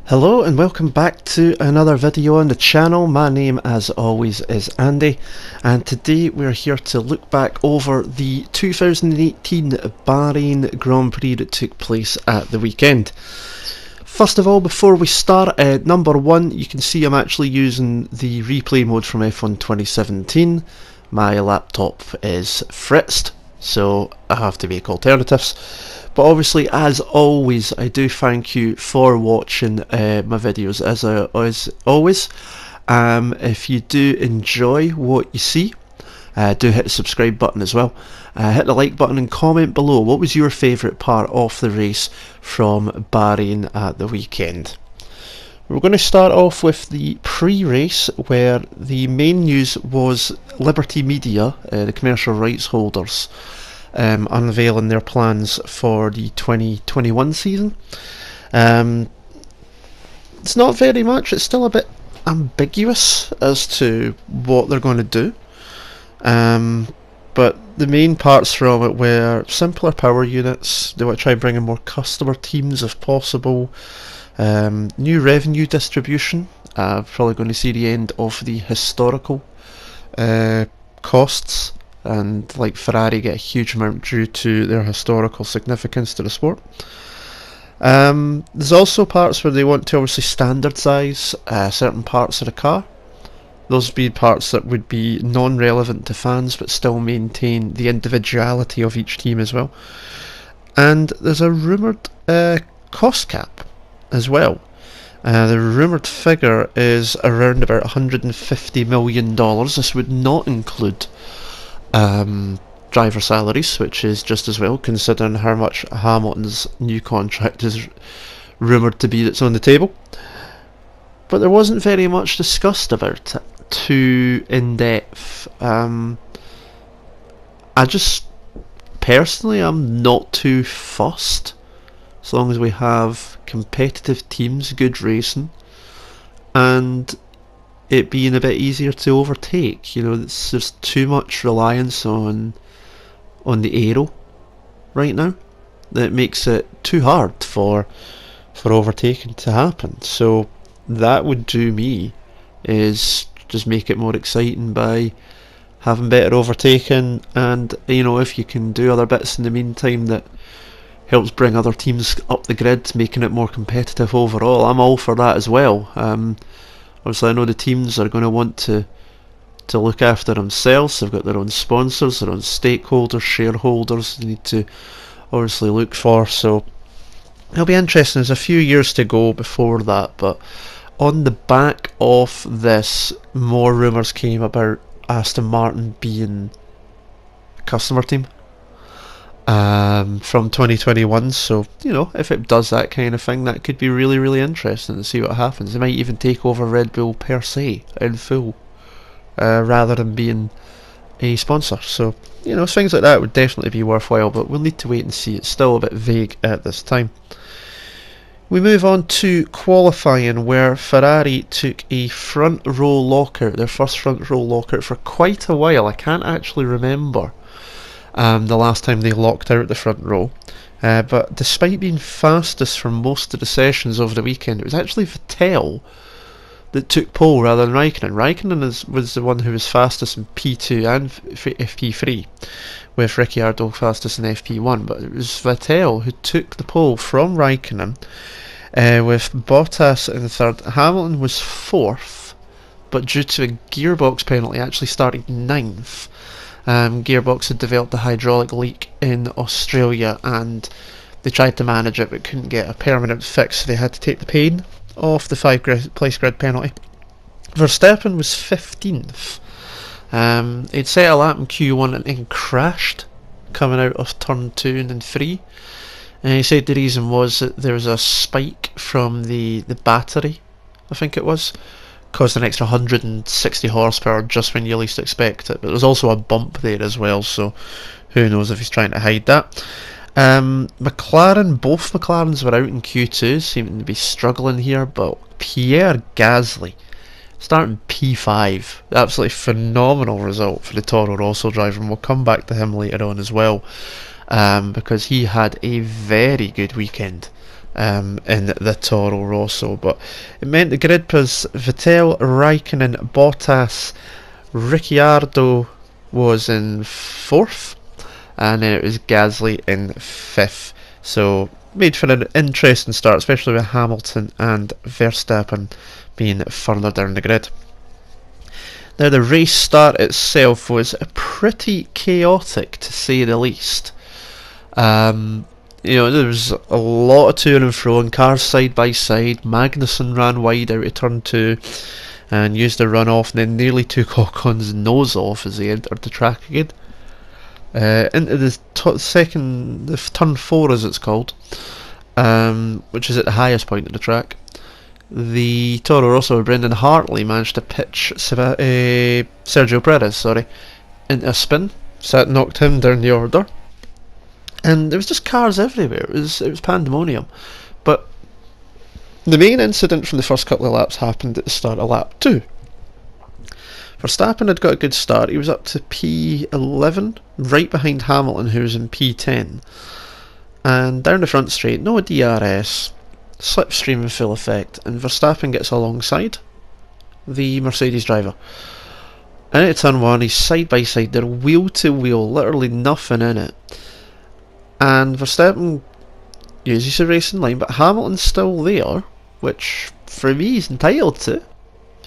Hello and welcome back to another video on the channel. My name as always is Andy, and today we're here to look back over the 2018 Bahrain Grand Prix that took place at the weekend. First of all, before we start, number one, you can see I'm actually using the replay mode from F1 2017. My laptop is fritzed, so I have to make alternatives. But obviously, as always, I do thank you for watching my videos as always. If you do enjoy what you see, do hit the subscribe button as well. Hit the like button and comment below what was your favourite part of the race from Bahrain at the weekend. We're going to start off with the pre-race, where the main news was Liberty Media, the commercial rights holders, unveiling their plans for the 2021 season. It's not very much, it's still a bit ambiguous as to what they're going to do. But the main parts from it were simpler power units. They want to try and bring in more customer teams if possible. New revenue distribution. Probably going to see the end of the historical costs, and like Ferrari get a huge amount due to their historical significance to the sport. There's also parts where they want to obviously standardise certain parts of the car. Those would be parts that would be non-relevant to fans but still maintain the individuality of each team as well. And there's a rumoured cost cap as well. The rumoured figure is around about $150 million. This would not include driver salaries, which is just as well, considering how much Hamilton's new contract is rumoured to be that's on the table. But there wasn't very much discussed about it, too in depth. I just personally, I'm not too fussed as long as we have competitive teams, good racing, and it being a bit easier to overtake. You know, there's too much reliance on the aero right now that makes it too hard for overtaking to happen. So that would do me is just make it more exciting by having better overtaking, and you know, if you can do other bits in the meantime that helps bring other teams up the grid, making it more competitive overall, I'm all for that as well. Obviously, I know the teams are going to want to look after themselves. They've got their own sponsors, their own stakeholders, shareholders they need to obviously look for. So it'll be interesting. There's a few years to go before that. But on the back of this, more rumours came about Aston Martin being a customer team from 2021. So, you know, if it does that kind of thing, that could be really, really interesting to see what happens. They might even take over Red Bull per se in full, rather than being a sponsor. So, you know, things like that would definitely be worthwhile, but we'll need to wait and see. It's still a bit vague at this time. We move on to qualifying, where Ferrari took a front row lockout, their first front row lockout for quite a while. I can't actually remember the last time they locked out the front row, but despite being fastest for most of the sessions over the weekend, it was actually Vettel that took pole rather than Raikkonen. Raikkonen was the one who was fastest in P2 and FP3, with Ricciardo fastest in FP1, but it was Vettel who took the pole from Raikkonen, with Bottas in third. Hamilton was fourth, but due to a gearbox penalty actually started ninth. Gearbox had developed a hydraulic leak in Australia, and they tried to manage it but couldn't get a permanent fix, so they had to take the pain off the 5th-place grid penalty. Verstappen was 15th. He'd set a lap in Q1 and then crashed coming out of turn 2 and then 3. And he said the reason was that there was a spike from the battery, I think it was, caused an extra 160 horsepower just when you least expect it. But there was also a bump there as well, so who knows if he's trying to hide that. Both McLarens were out in Q2, seeming to be struggling here, but Pierre Gasly starting P5, absolutely phenomenal result for the Toro Rosso driver, and we'll come back to him later on as well, because he had a very good weekend. in the Toro Rosso, but it meant the grid was Vettel, Raikkonen, Bottas, Ricciardo was in 4th, and then it was Gasly in 5th. So made for an interesting start, especially with Hamilton and Verstappen being further down the grid. Now the race start itself was pretty chaotic, to say the least. You know, there was a lot of to and fro, and cars side by side. Magnussen ran wide out of turn 2 and used a runoff, and then nearly took Ocon's nose off as he entered the track again. Into the turn 4 as it's called, which is at the highest point of the track. The Toro Rosso, Brendan Hartley, managed to pitch Sergio Perez, into a spin, so that knocked him down the order. And there was just cars everywhere. It was pandemonium. But the main incident from the first couple of laps happened at the start of lap 2. Verstappen had got a good start. He was up to P11, right behind Hamilton, who was in P10. And down the front straight, no DRS, slipstream in full effect, and Verstappen gets alongside the Mercedes driver. And at turn 1, he's side by side, they're wheel to wheel, literally nothing in it. And Verstappen uses a racing line, but Hamilton's still there, which for me he's entitled to.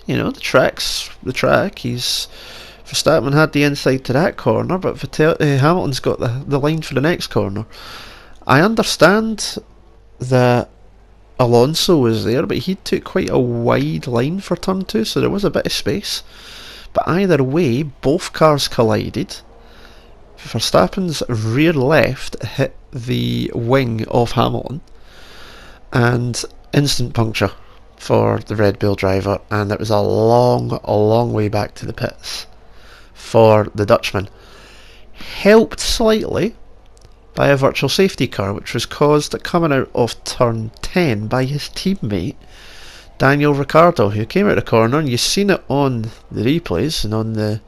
You know, the track's the track. Verstappen had the inside to that corner, but Hamilton's got the line for the next corner. I understand that Alonso was there, but he took quite a wide line for turn 2, so there was a bit of space. But either way, both cars collided. Verstappen's rear left hit the wing of Hamilton, and instant puncture for the Red Bull driver, and it was a long way back to the pits for the Dutchman. Helped slightly by a virtual safety car, which was caused coming out of turn 10 by his teammate Daniel Ricciardo, who came out of the corner, and you've seen it on the replays and on the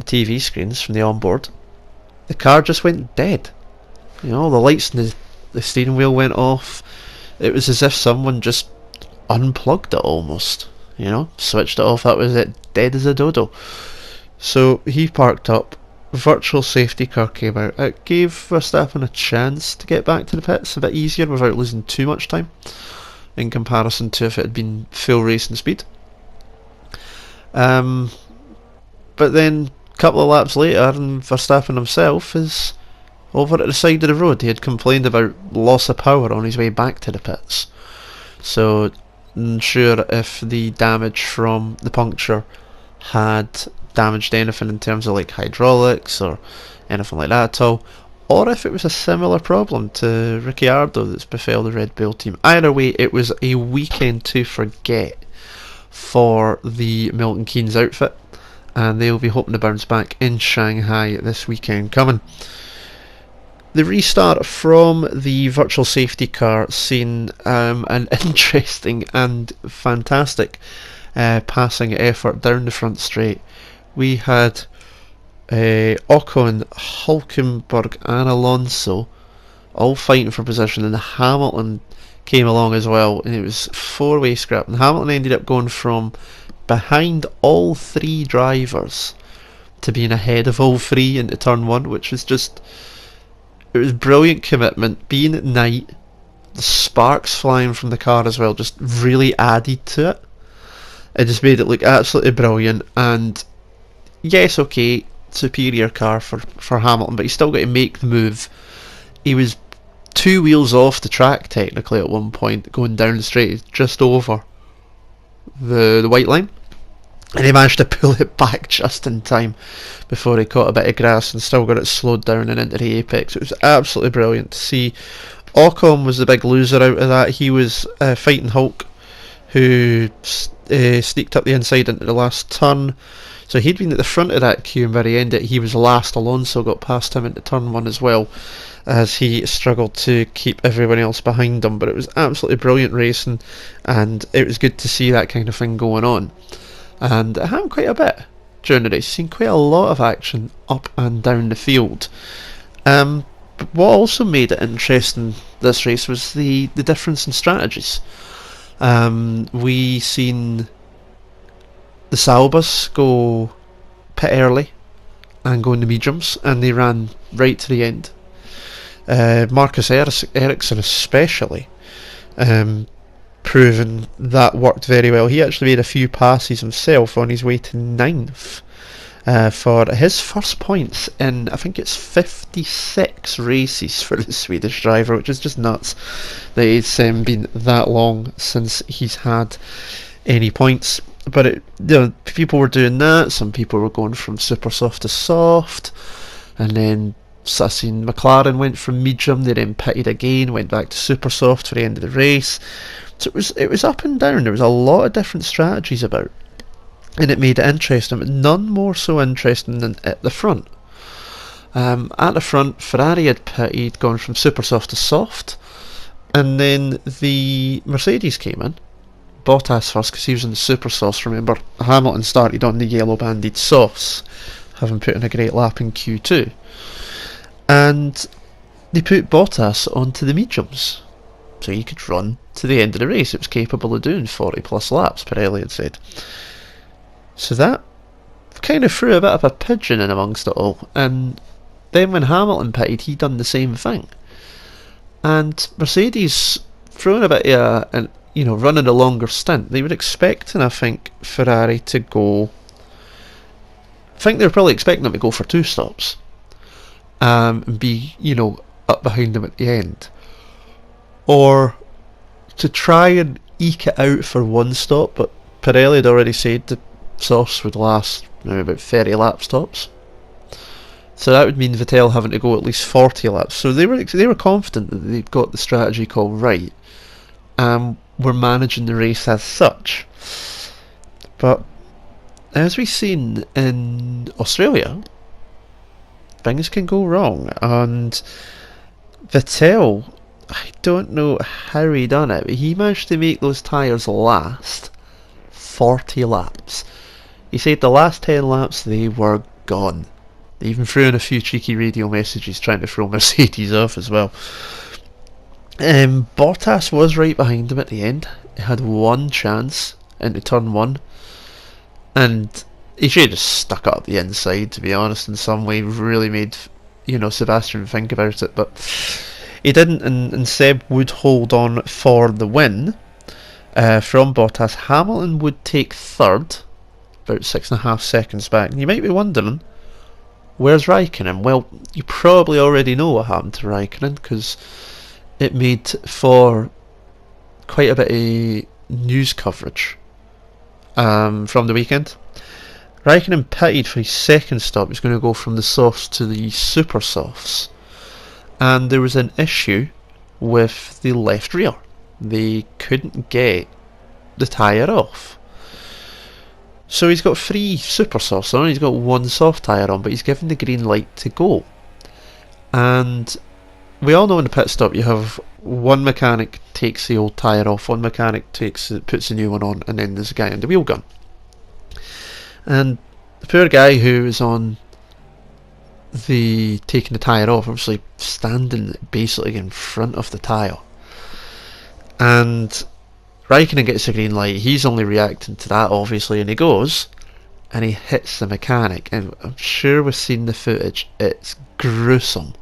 TV screens from the onboard. The car just went dead. You know, the lights in the steering wheel went off. It was as if someone just unplugged it almost. You know, switched it off, that was it, dead as a dodo. So he parked up, virtual safety car came out. It gave Verstappen a chance to get back to the pits a bit easier without losing too much time in comparison to if it had been full racing speed. But then couple of laps later, and Verstappen himself is over at the side of the road. He had complained about loss of power on his way back to the pits, so unsure if the damage from the puncture had damaged anything in terms of like hydraulics or anything like that at all, or if it was a similar problem to Ricciardo that's befell the Red Bull team. Either way, it was a weekend to forget for the Milton Keynes outfit, and they'll be hoping to bounce back in Shanghai this weekend coming. The restart from the virtual safety car seen an interesting and fantastic passing effort down the front straight. We had Ocon, Hulkenberg and Alonso all fighting for position, and Hamilton came along as well, and it was four-way scrap, and Hamilton ended up going from behind all three drivers to being ahead of all three into turn 1, which was just, it was brilliant commitment. Being at night, the sparks flying from the car as well just really added to it. It just made it look absolutely brilliant. And yes, okay, superior car for Hamilton, but he still got to make the move. He was 2 wheels off the track technically at one point, going down the straight, just over the white line, and he managed to pull it back just in time before he caught a bit of grass and still got it slowed down and into the apex. It was absolutely brilliant to see. Ocon was the big loser out of that. He was fighting Hulk, who sneaked up the inside into the last turn. So he'd been at the front of that queue, and by the end of it, he was last. Alonso got past him into turn 1 as well, as he struggled to keep everyone else behind him. But it was absolutely brilliant racing, and it was good to see that kind of thing going on. And it happened quite a bit during the race. Seen quite a lot of action up and down the field. But what also made it interesting this race was the difference in strategies. We seen the Saubers go pit early and go into mediums, and they ran right to the end. Marcus Ericsson especially, proven that worked very well. He actually made a few passes himself on his way to 9th for his first points in, I think it's 56 races for the Swedish driver, which is just nuts that it's been that long since he's had any points. But people were doing that. Some people were going from super soft to soft, and then I seen McLaren went from medium, they then pitted again, went back to super soft for the end of the race. So it was up and down. There was a lot of different strategies about, and it made it interesting, but none more so interesting than at the front. At the front, Ferrari had pitted, gone from super soft to soft, and then the Mercedes came in. Bottas first, because he was in the super softs. Remember, Hamilton started on the yellow banded softs, having put in a great lap in Q2. And they put Bottas onto the mediums, so he could run to the end of the race. It was capable of doing 40 plus laps, Pirelli had said. So that kind of threw a bit of a pigeon in amongst it all. And then when Hamilton pitted, he done the same thing. And Mercedes throwing a bit of running a longer stint. They were expecting, I think, Ferrari to go. I think they were probably expecting them to go for 2 stops. And be, up behind them at the end. Or to try and eke it out for 1 stop, but Pirelli had already said the softs would last about 30 lap stops. So that would mean Vettel having to go at least 40 laps. So they were confident that they'd got the strategy call right, and were managing the race as such. But as we've seen in Australia, things can go wrong, and Vettel, I don't know how he done it, but he managed to make those tyres last 40 laps. He said the last 10 laps they were gone. They even threw in a few cheeky radio messages trying to throw Mercedes off as well. Bottas was right behind him at the end. He had 1 chance into turn 1, and he should have just stuck up the inside, to be honest, in some way. Really made Sebastian think about it, but he didn't, and Seb would hold on for the win from Bottas. Hamilton would take 3rd, about 6.5 seconds back. And you might be wondering, where's Raikkonen? Well, you probably already know what happened to Raikkonen, because it made for quite a bit of news coverage from the weekend. Raikkonen pitted for his 2nd stop. He was going to go from the softs to the super softs, and there was an issue with the left rear. They couldn't get the tyre off. So he's got 3 super softs on, he's got 1 soft tyre on, but he's given the green light to go. And we all know in the pit stop you have one mechanic takes the old tyre off, one mechanic puts the new one on, and then there's a guy on the wheel gun. And the poor guy who was on the taking the tyre off, obviously standing basically in front of the tyre. And Raikkonen gets a green light, he's only reacting to that obviously, and he goes and he hits the mechanic, and I'm sure we've seen the footage, it's gruesome.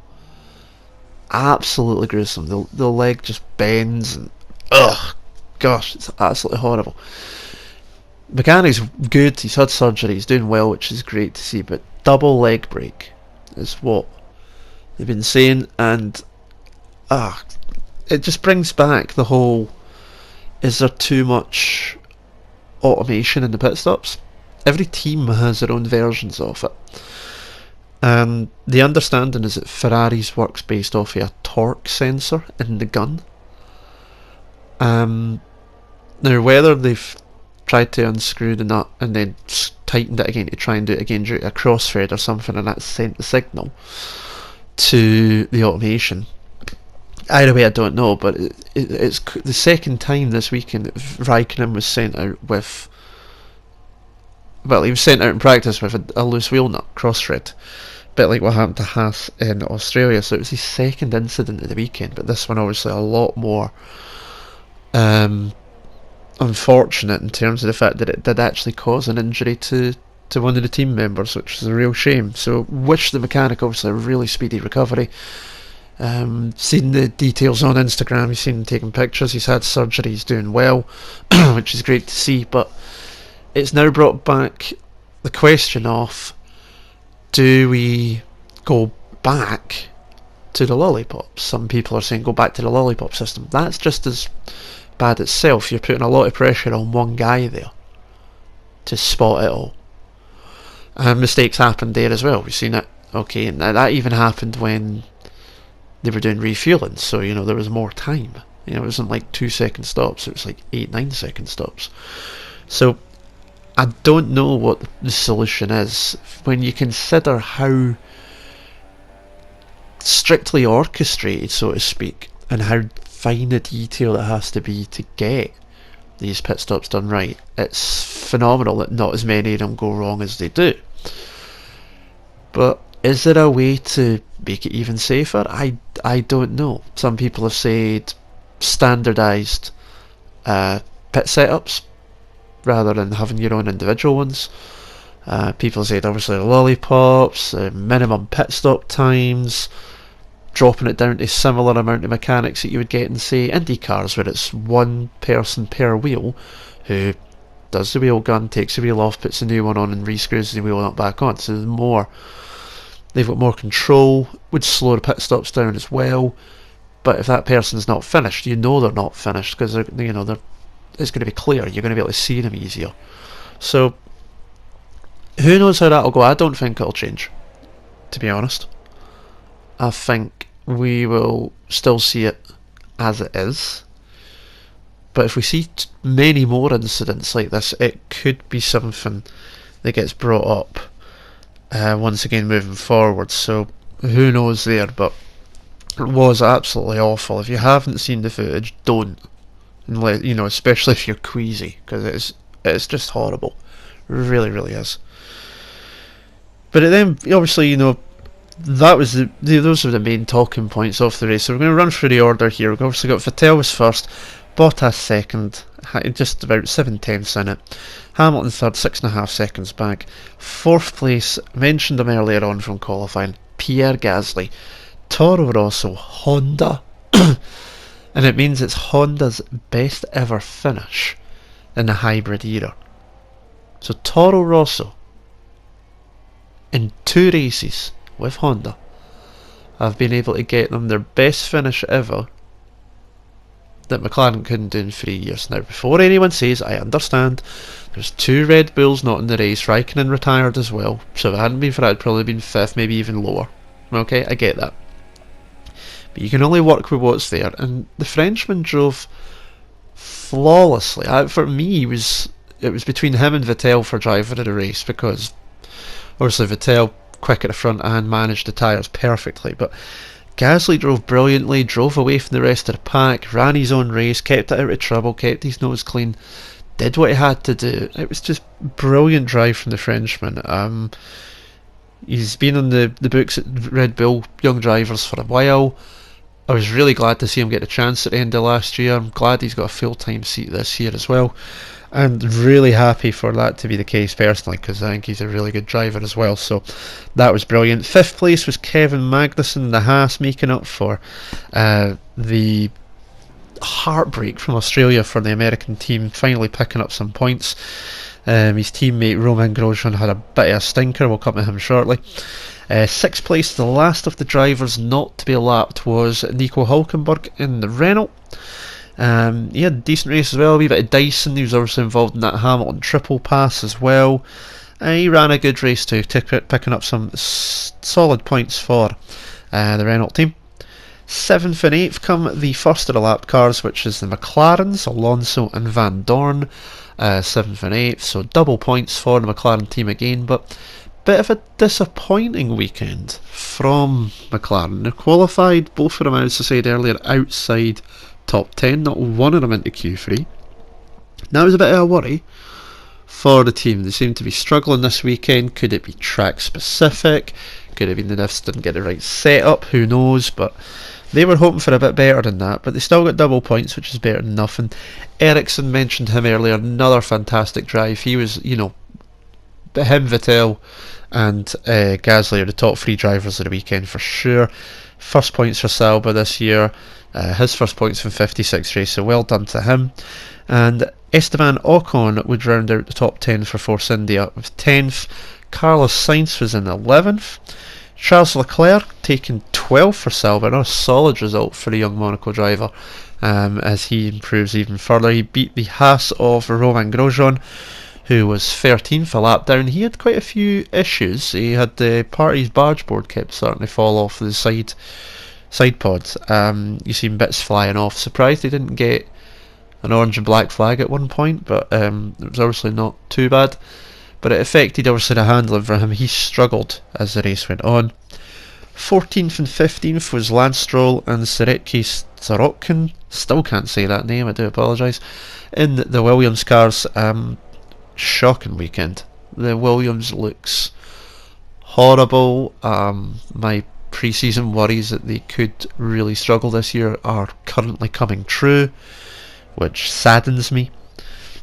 Absolutely gruesome. The leg just bends, and gosh, it's absolutely horrible. Mechanic's good, he's had surgery, he's doing well, which is great to see, but double leg break is what they've been saying, and it just brings back the whole, is there too much automation in the pit stops? Every team has their own versions of it. And the understanding is that Ferrari's works based off of a torque sensor in the gun. Now whether they've tried to unscrew the nut and then tightened it again to try and do it again due to a crossthread or something, and that sent the signal to the automation. Either way, I don't know, but it's the 2nd time this weekend that Raikkonen was sent out with, well, he was sent out in practice with a loose wheel nut, crossthread. bit like what happened to Haas in Australia. So it was his second incident of the weekend, but this one obviously a lot more unfortunate in terms of the fact that it did actually cause an injury to one of the team members, which is a real shame. So wish the mechanic obviously a really speedy recovery. Seen the details on Instagram, you've seen him taking pictures, he's had surgery, he's doing well, which is great to see, but it's now brought back the question of, do we go back to the lollipops? Some people are saying go back to the lollipop system. That's just as bad itself. You're putting a lot of pressure on one guy there to spot it all. And mistakes happened there as well. We've seen it. Okay, and that even happened when they were doing refueling, so there was more time. It wasn't like 2 second stops, it was like 8-9 second stops. So I don't know what the solution is when you consider how strictly orchestrated, so to speak, and how fine a detail it has to be to get these pit stops done right. It's phenomenal that not as many of them go wrong as they do. But is there a way to make it even safer? I don't know. Some people have said standardised pit setups rather than having your own individual ones. People said obviously lollipops, minimum pit stop times, dropping it down to similar amount of mechanics that you would get in, say, Indy cars, where it's one person per wheel who does the wheel gun, takes the wheel off, puts a new one on and rescrews the wheel back on. So there's more, they've got more control, would slow the pit stops down as well. But if that person's not finished, they're not finished, because it's going to be clear, you're going to be able to see them easier. So who knows how that'll go? I don't think it'll change, to be honest. I think we will still see it as it is. But if we see many more incidents like this, it could be something that gets brought up once again moving forward. So who knows there, but it was absolutely awful. If you haven't seen the footage, don't. Unless, especially if you're queasy, because it's just horrible. It really, really is. But then, obviously, that was those were the main talking points of the race. So we're going to run through the order here. We've obviously got Vettel was first, Bottas second, just about 7/10 in it. Hamilton third, 6.5 seconds back. Fourth place, mentioned him earlier on from qualifying, Pierre Gasly. Toro Rosso, Honda. And it means it's Honda's best ever finish in the hybrid era. So Toro Rosso, in 2 races with Honda, have been able to get them their best finish ever that McLaren couldn't do in 3 years. Now, before anyone says, I understand, there's 2 Red Bulls not in the race. Raikkonen retired as well, so if it hadn't been for that, it'd probably been 5th, maybe even lower. Okay, I get that. But you can only work with what's there, and the Frenchman drove flawlessly. For me, it was between him and Vettel for driver of the race, because obviously Vettel quick at the front and managed the tyres perfectly, but Gasly drove brilliantly, drove away from the rest of the pack, ran his own race, kept it out of trouble, kept his nose clean, did what he had to do. It was just brilliant drive from the Frenchman. He's been on the books at Red Bull Young Drivers for a while. I was really glad to see him get a chance at the end of last year. I'm glad he's got a full-time seat this year as well, and really happy for that to be the case personally, because I think he's a really good driver as well. So that was brilliant. 5th place was Kevin Magnussen, the Haas, making up for the heartbreak from Australia for the American team, finally picking up some points. His teammate Romain Grosjean had a bit of a stinker, we'll come to him shortly. 6th place, the last of the drivers not to be lapped, was Nico Hülkenberg in the Renault. He had a decent race as well, a wee bit of Dyson, he was also involved in that Hamilton triple pass as well. He ran a good race too, picking up some solid points for the Renault team. 7th and 8th come the first of the lap cars, which is the McLarens, Alonso and Van Dorn. 7th and 8th, so double points for the McLaren team again, but bit of a disappointing weekend from McLaren. They qualified, both of them, as I said earlier, outside top 10, not one of them into Q3. Now was a bit of a worry for the team. They seem to be struggling this weekend. Could it be track specific? Could have been the diffs didn't get the right setup, who knows, but they were hoping for a bit better than that, but they still got double points, which is better than nothing. Ericsson, mentioned him earlier, another fantastic drive. He was, him, Vettel and Gasly are the top 3 drivers of the weekend for sure. First points for Sauber this year, his first points from 56 races, so well done to him. And Esteban Ocon would round out the top 10 for Force India with 10th. Carlos Sainz was in 11th. Charles Leclerc taking 12th for Sauber, a solid result for the young Monaco driver, as he improves even further. He beat the Haas of Romain Grosjean, who was 13th a lap down. He had quite a few issues. He had part of his barge board kept starting to fall off the side pods. You seen bits flying off. Surprised they didn't get an orange and black flag at one point, but it was obviously not too bad. But it affected obviously the handling for him. He struggled as the race went on. 14th and 15th was Lance Stroll and Sergei Sorokin. Still can't say that name, I do apologise. In the Williams cars. Shocking weekend. The Williams looks horrible. My pre-season worries that they could really struggle this year are currently coming true, which saddens me.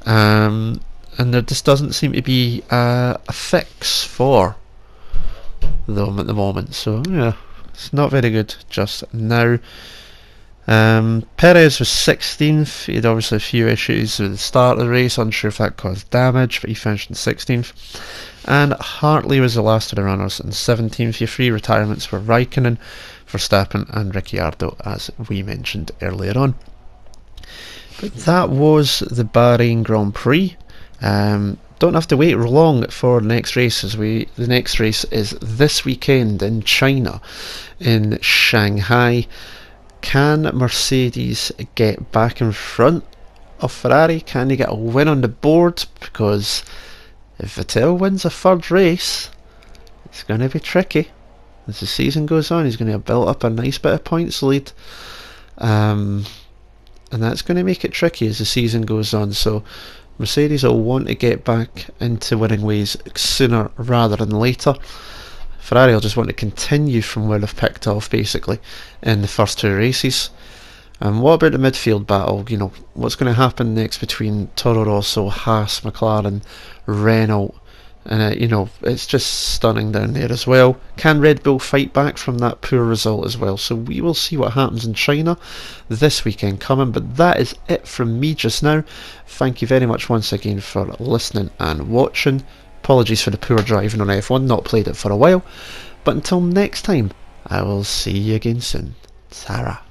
And there just doesn't seem to be a fix for them at the moment. So yeah, it's not very good just now. Perez was 16th. He had obviously a few issues with the start of the race, unsure if that caused damage, but he finished in 16th. And Hartley was the last of the runners in 17th. Your 3 retirements were Raikkonen, Verstappen and Ricciardo, as we mentioned earlier on. But that was the Bahrain Grand Prix. Don't have to wait long for the next race, as the next race is this weekend in China, in Shanghai. Can Mercedes get back in front of Ferrari? Can they get a win on the board? Because if Vettel wins a third race, it's going to be tricky. As the season goes on, he's going to have built up a nice bit of points lead. And that's going to make it tricky as the season goes on. So Mercedes will want to get back into winning ways sooner rather than later. Ferrari will just want to continue from where they've picked off, basically, in the first 2 races. And what about the midfield battle? What's going to happen next between Toro Rosso, Haas, McLaren, Renault? And it's just stunning down there as well. Can Red Bull fight back from that poor result as well? So we will see what happens in China this weekend coming. But that is it from me just now. Thank you very much once again for listening and watching. Apologies for the poor driving on F1, not played it for a while. But until next time, I will see you again soon. Tara.